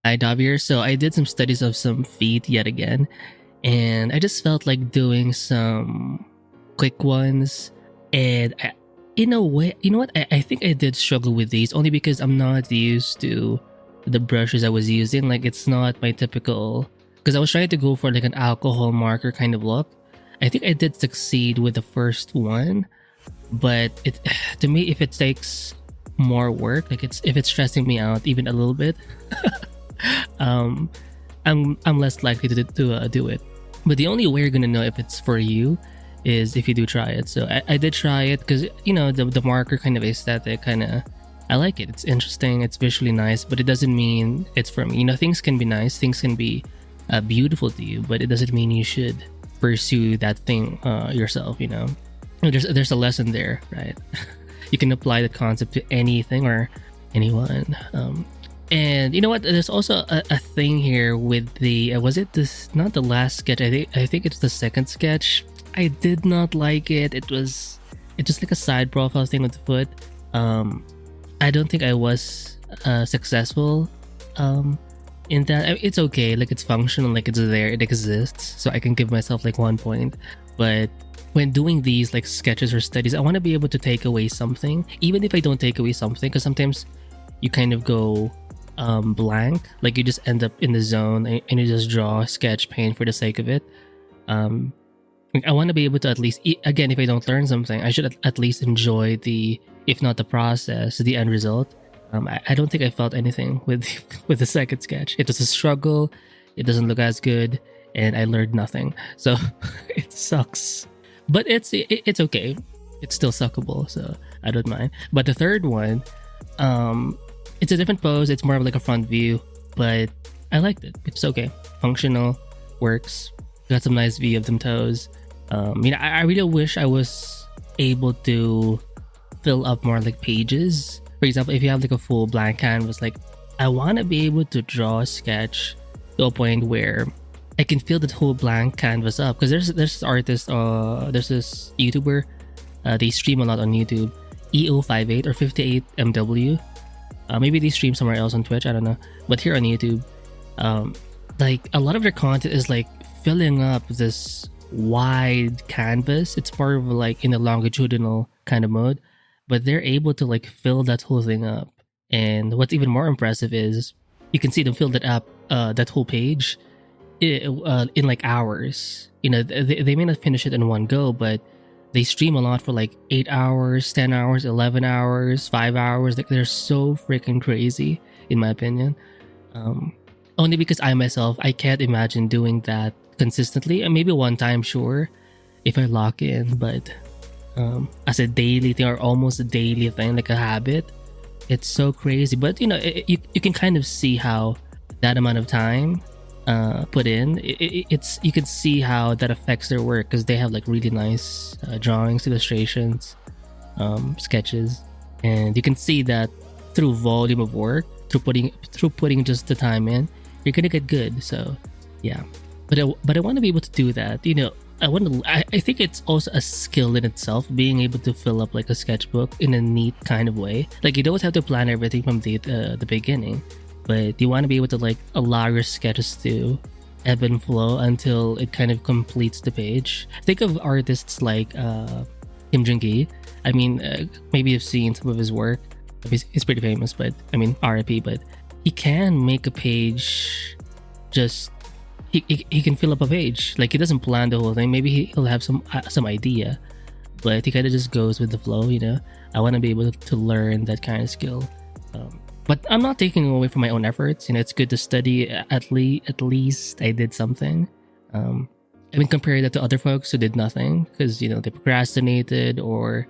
Hi, Javier. So I did some studies of some feet yet again, and I just felt like doing some quick ones. And in a way, you know what? I think I did struggle with these only because I'm not used to the brushes I was using. Like it's not my typical. Because I was trying to go for like an alcohol marker kind of look. I think I did succeed with the first one, but it to me, if it takes more work, like if it's stressing me out even a little bit, um, I'm less likely to do it. But the only way you're gonna know if it's for you is if you do try it. So I did try it because the marker kind of aesthetic kind of I like it. It's interesting. It's visually nice, but it doesn't mean it's for me. Things can be nice, things can be beautiful to you, but it doesn't mean you should pursue that thing yourself. There's a lesson there, right? You can apply the concept to anything or anyone. And you know what? There's also a thing here with the was it this not the last sketch? I think it's the second sketch. I did not like it. It's just like a side profile thing with the foot. I don't think I was successful in that. It's okay, like it's functional, like it's there, it exists, so I can give myself like 1 point. But when doing these like sketches or studies, I want to be able to take away something, even if I don't take away something, because sometimes you kind of go blank, like you just end up in the zone and you just draw, sketch, paint for the sake of it. I want to be able to at least, again, if I don't learn something, I should at least enjoy the, if not the process, the end result. I don't think I felt anything with with the second sketch. It was a struggle. It doesn't look as good, and I learned nothing. So it sucks, but it's okay. It's still suckable, so I don't mind. But the third one, it's a different pose. It's more of like a front view, but I liked it. It's okay, functional, works. Got some nice view of them toes. I really wish I was able to fill up more like pages. For example, if you have like a full blank canvas, like I want to be able to draw a sketch to a point where I can fill the whole blank canvas up. Because there's this artist, there's this YouTuber, they stream a lot on YouTube, EO58 or 58MW. Maybe they stream somewhere else on Twitch, I don't know. But here on YouTube, like a lot of their content is like filling up this wide canvas. It's part of like in a longitudinal kind of mode, but they're able to like fill that whole thing up. And what's even more impressive is you can see them fill that up, that whole page, in like hours. They may not finish it in one go, but they stream a lot for like 8 hours, 10 hours, 11 hours, 5 hours. Like they're so freaking crazy, in my opinion. Only because I myself, I can't imagine doing that consistently. And maybe one time, sure, if I lock in, but as a daily thing or almost a daily thing, like a habit, it's so crazy. But you can kind of see how that amount of time put in, it's you can see how that affects their work, because they have like really nice drawings, illustrations, sketches, and you can see that through volume of work, through putting just the time in, you're gonna get good. So yeah, but I want to be able to do that. I think it's also a skill in itself, being able to fill up like a sketchbook in a neat kind of way. Like you don't have to plan everything from the beginning, but you want to be able to like allow your sketches to ebb and flow until it kind of completes the page. Think of artists like Kim Jung-gi. I mean, maybe you've seen some of his work. He's pretty famous, but I mean, RIP, but he can make a page just he can fill up a page. Like he doesn't plan the whole thing. Maybe he'll have some idea, but he kind of just goes with the flow. I want to be able to learn that kind of skill. But I'm not taking away from my own efforts. It's good to study. At least I did something. I mean, compare that to other folks who did nothing because they procrastinated or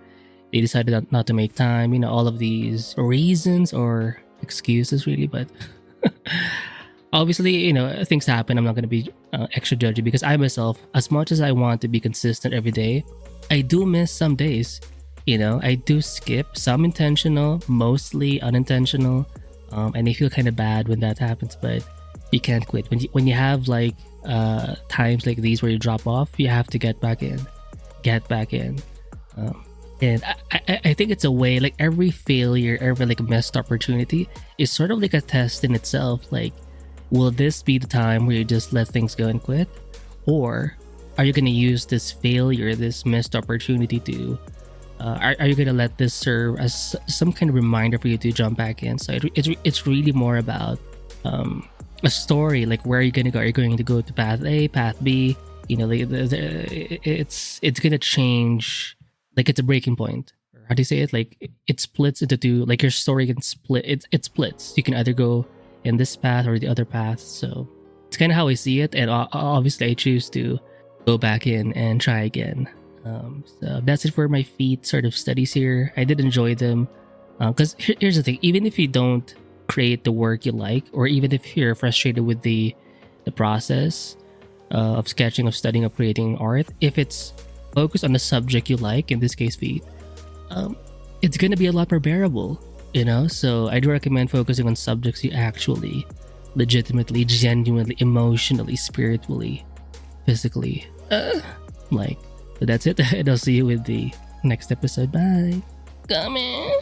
they decided not to make time. All of these reasons or excuses, really. But obviously, things happen. I'm not going to be extra judgy because I myself, as much as I want to be consistent every day, I do miss some days. I do skip, some intentional, mostly unintentional, and I feel kind of bad when that happens. But you can't quit when you have like times like these where you drop off. You have to get back in. And I think it's a way, like every failure, every like missed opportunity is sort of like a test in itself. Like Will this be the time where you just let things go and quit? Or are you going to use this failure, this missed opportunity to are you gonna let this serve as some kind of reminder for you to jump back in? So it's really more about a story, like where are you gonna go? Are you going to go to path A, path B? You know, it's gonna change. Like it's a breaking point. How do you say it? Like it splits into two. Like your story can split. It splits. You can either go in this path or the other path. So it's kind of how I see it, and obviously I choose to go back in and try again. So that's it for my feet sort of studies here. I did enjoy them because here's the thing: even if you don't create the work you like, or even if you're frustrated with the process of sketching, of studying, of creating art, if it's focused on the subject you like, in this case feet, it's gonna be a lot more bearable. You know, so I do recommend focusing on subjects you actually, legitimately, genuinely, emotionally, spiritually, physically like. But that's it, and I'll see you with the next episode. Bye. Come in.